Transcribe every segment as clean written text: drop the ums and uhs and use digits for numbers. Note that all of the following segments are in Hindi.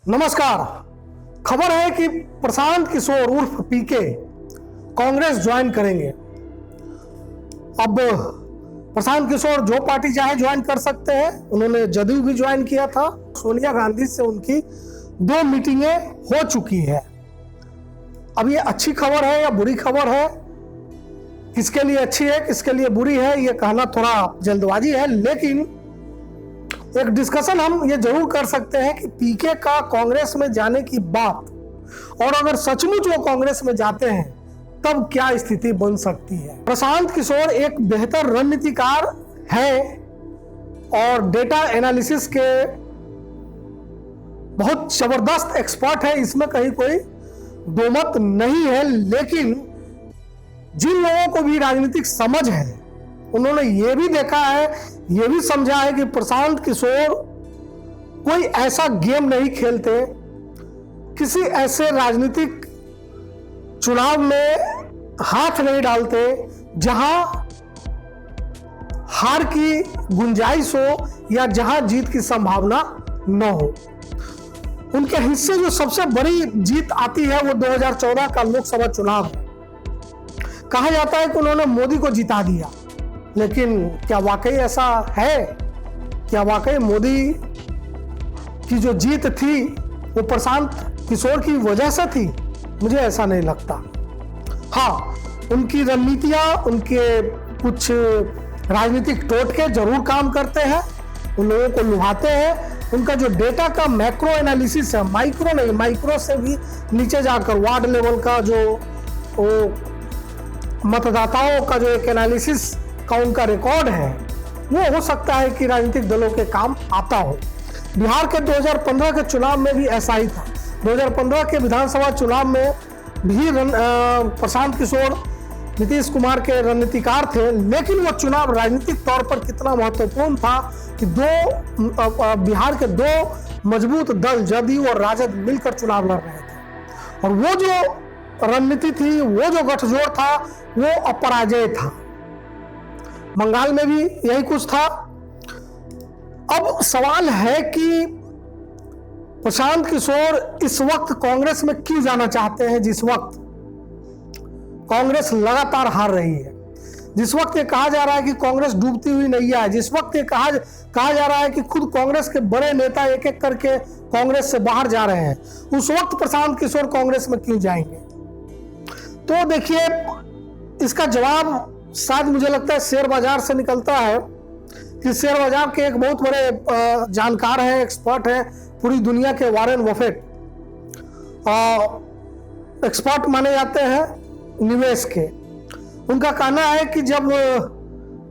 नमस्कार। खबर है कि प्रशांत किशोर उर्फ पीके कांग्रेस ज्वाइन करेंगे। अब प्रशांत किशोर जो पार्टी चाहे ज्वाइन कर सकते हैं। उन्होंने जदयू भी ज्वाइन किया था। सोनिया गांधी से उनकी 2 मीटिंगें हो चुकी है। अब ये अच्छी खबर है या बुरी खबर है, किसके लिए अच्छी है किसके लिए बुरी है, ये कहना थोड़ा जल्दबाजी है। लेकिन एक डिस्कशन हम ये जरूर कर सकते हैं कि पीके का कांग्रेस में जाने की बात, और अगर सचमुच वो कांग्रेस में जाते हैं तब क्या स्थिति बन सकती है। प्रशांत किशोर एक बेहतर रणनीतिकार है और डेटा एनालिसिस के बहुत जबरदस्त एक्सपर्ट है, इसमें कहीं कोई दो मत नहीं है। लेकिन जिन लोगों को भी राजनीतिक समझ है उन्होंने ये भी देखा है, ये भी समझा है कि प्रशांत किशोर कोई ऐसा गेम नहीं खेलते, किसी ऐसे राजनीतिक चुनाव में हाथ नहीं डालते जहां हार की गुंजाइश हो या जहां जीत की संभावना न हो। उनके हिस्से जो सबसे बड़ी जीत आती है वो 2014 का लोकसभा चुनाव है। कहा जाता है कि उन्होंने मोदी को जिता दिया, लेकिन क्या वाकई ऐसा है? क्या वाकई मोदी की जो जीत थी वो प्रशांत किशोर की वजह से थी? मुझे ऐसा नहीं लगता। हाँ, उनकी रणनीतियां, उनके कुछ राजनीतिक टोटके जरूर काम करते हैं, उन लोगों को लुभाते हैं। उनका जो डेटा का मैक्रो एनालिसिस है, माइक्रो नहीं, माइक्रो से भी नीचे जाकर वार्ड लेवल का जो मतदाताओं का जो एक एनालिसिस का उनका रिकॉर्ड है, वो हो सकता है कि राजनीतिक दलों के काम आता हो। बिहार के 2015 के चुनाव में भी ऐसा ही था। 2015 के विधानसभा चुनाव में भी प्रशांत किशोर नीतीश कुमार के रणनीतिकार थे, लेकिन वो चुनाव राजनीतिक तौर पर कितना महत्वपूर्ण था कि बिहार के 2 मजबूत दल जदयू और राजद मिलकर चुनाव लड़ रहे थे, और वो जो रणनीति थी, वो जो गठजोड़ था, वो अपराजय था। बंगाल में भी यही कुछ था। अब सवाल है कि प्रशांत किशोर इस वक्त कांग्रेस में क्यों जाना चाहते हैं, जिस वक्त कांग्रेस लगातार हार रही है, जिस वक्त ये कहा जा रहा है कि कांग्रेस डूबती हुई नैया है, जिस वक्त ये कहा जा रहा है कि खुद कांग्रेस के बड़े नेता एक एक करके कांग्रेस से बाहर जा रहे हैं, उस वक्त प्रशांत किशोर कांग्रेस में क्यों जाएंगे? तो देखिए, इसका जवाब शायद मुझे लगता है शेयर बाजार से निकलता है कि शेयर बाजार के एक बहुत बड़े जानकार हैं, एक्सपर्ट हैं, पूरी दुनिया के वॉरेन बफेट एक्सपर्ट माने जाते हैं निवेश के। उनका कहना है कि जब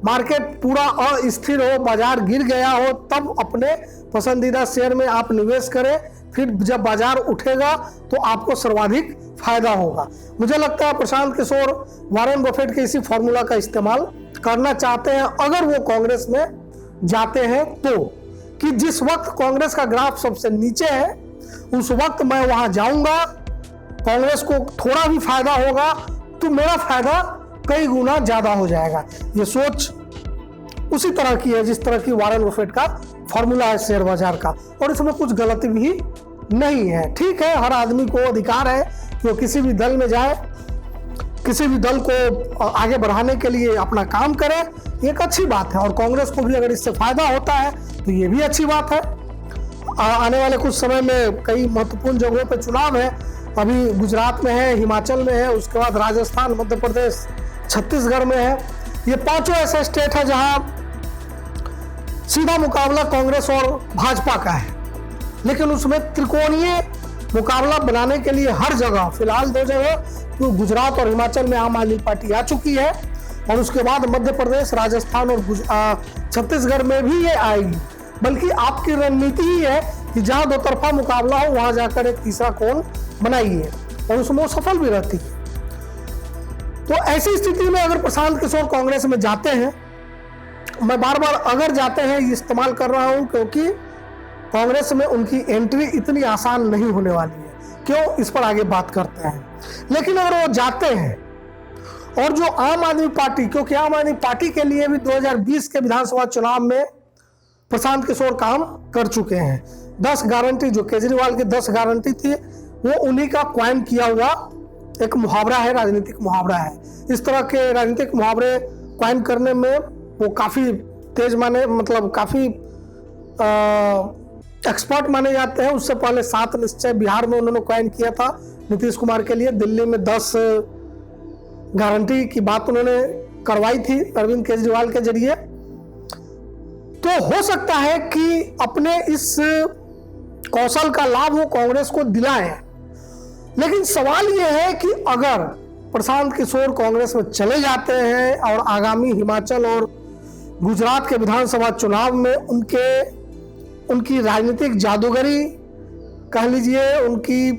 मार्केट पूरा अस्थिर हो, बाजार गिर गया हो, तब अपने पसंदीदा शेयर में आप निवेश करें, फिर जब बाजार उठेगा तो आपको सर्वाधिक फायदा होगा। मुझे लगता है प्रशांत किशोर वॉरेन बफेट के इसी फॉर्मूला का इस्तेमाल करना चाहते हैं अगर वो कांग्रेस में जाते हैं तो, कि जिस वक्त कांग्रेस का ग्राफ सबसे नीचे है उस वक्त मैं वहां जाऊंगा, कांग्रेस को थोड़ा भी फायदा होगा तो मेरा फायदा कई गुना ज्यादा हो जाएगा। ये सोच उसी तरह की है जिस तरह की वॉरेन बफेट का फॉर्मूला है शेयर बाजार का, और इसमें कुछ गलती भी नहीं है। ठीक है, हर आदमी को अधिकार है कि वो किसी भी दल में जाए, किसी भी दल को आगे बढ़ाने के लिए अपना काम करे, एक अच्छी बात है। और कांग्रेस को भी अगर इससे फायदा होता है तो ये भी अच्छी बात है। आने वाले कुछ समय में कई महत्वपूर्ण जगहों पर चुनाव है। अभी गुजरात में है, हिमाचल में है, उसके बाद राजस्थान, मध्य प्रदेश, छत्तीसगढ़ में है। ये 5 ऐसे स्टेट है जहां सीधा मुकाबला कांग्रेस और भाजपा का है, लेकिन उसमें त्रिकोणीय मुकाबला बनाने के लिए हर जगह, फिलहाल 2 जगह तो गुजरात और हिमाचल में आम आदमी पार्टी आ चुकी है, और उसके बाद मध्य प्रदेश, राजस्थान और छत्तीसगढ़ में भी ये आएगी। बल्कि आपकी रणनीति ही है कि जहां 2 तरफा मुकाबला हो वहां जाकर एक तीसरा कोण बनाइए, और उसमें वो सफल भी रहती है। तो ऐसी स्थिति में अगर प्रशांत किशोर कांग्रेस में जाते हैं, मैं बार बार अगर जाते हैं इस्तेमाल कर रहा हूं, क्योंकि कांग्रेस में उनकी एंट्री इतनी आसान नहीं होने वाली है। क्यों, इस पर आगे बात करते हैं। लेकिन अगर वो जाते हैं और जो आम आदमी पार्टी, क्योंकि आम आदमी पार्टी के लिए भी 2020 के विधानसभा चुनाव में प्रशांत किशोर काम कर चुके हैं, 10 गारंटी जो केजरीवाल की 10 गारंटी थी वो उन्हीं का क्वाइन किया हुआ एक मुहावरा है, राजनीतिक मुहावरा है। इस तरह के राजनीतिक मुहावरे क्वाइन करने में वो काफ़ी तेज माने, मतलब काफ़ी एक्सपर्ट माने जाते हैं। उससे पहले 7 निश्चय बिहार में उन्होंने क्वाइन किया था नीतीश कुमार के लिए। दिल्ली में 10 गारंटी की बात उन्होंने करवाई थी अरविंद केजरीवाल के जरिए। तो हो सकता है कि अपने इस कौशल का लाभ वो कांग्रेस को दिलाएं, लेकिन सवाल ये है कि अगर प्रशांत किशोर कांग्रेस में चले जाते हैं और आगामी हिमाचल और गुजरात के विधानसभा चुनाव में उनकी राजनीतिक जादूगरी कह लीजिए, उनकी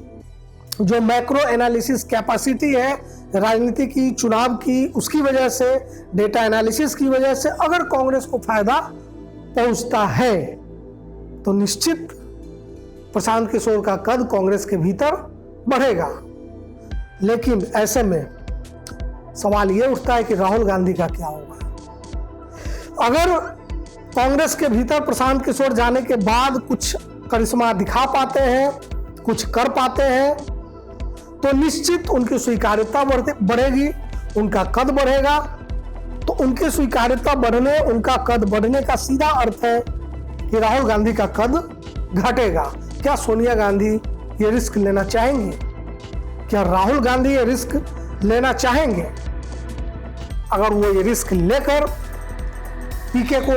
जो मैक्रो एनालिसिस कैपेसिटी है राजनीति की, चुनाव की, उसकी वजह से, डेटा एनालिसिस की वजह से अगर कांग्रेस को फायदा पहुंचता है तो निश्चित प्रशांत किशोर का कद कांग्रेस के भीतर बढ़ेगा। लेकिन ऐसे में सवाल यह उठता है कि राहुल गांधी का क्या होगा। अगर कांग्रेस के भीतर प्रशांत किशोर जाने के बाद कुछ करिश्मा दिखा पाते हैं, कुछ कर पाते हैं, तो निश्चित उनकी स्वीकार्यता बढ़ेगी, उनका कद बढ़ेगा। तो उनकी स्वीकार्यता बढ़ने, उनका कद बढ़ने का सीधा अर्थ है कि राहुल गांधी का कद घटेगा। क्या सोनिया गांधी ये रिस्क लेना चाहेंगे? क्या राहुल गांधी ये रिस्क लेना चाहेंगे? अगर वो ये रिस्क लेकर पीके को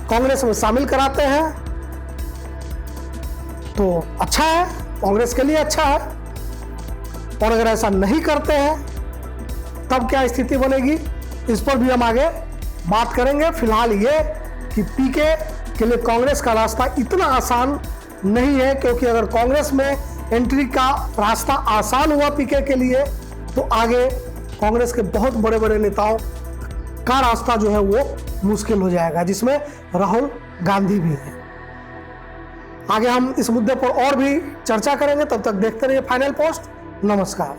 कांग्रेस में शामिल कराते हैं तो अच्छा है, कांग्रेस के लिए अच्छा है। और अगर ऐसा नहीं करते हैं तब क्या स्थिति बनेगी, इस पर भी हम आगे बात करेंगे। फिलहाल ये कि पीके के लिए कांग्रेस का रास्ता इतना आसान नहीं है, क्योंकि अगर कांग्रेस में एंट्री का रास्ता आसान हुआ पीके के लिए तो आगे कांग्रेस के बहुत बड़े बड़े नेताओं का रास्ता जो है वो मुश्किल हो जाएगा, जिसमें राहुल गांधी भी है। आगे हम इस मुद्दे पर और भी चर्चा करेंगे, तब तक देखते रहिए फाइनल पोस्ट। नमस्कार।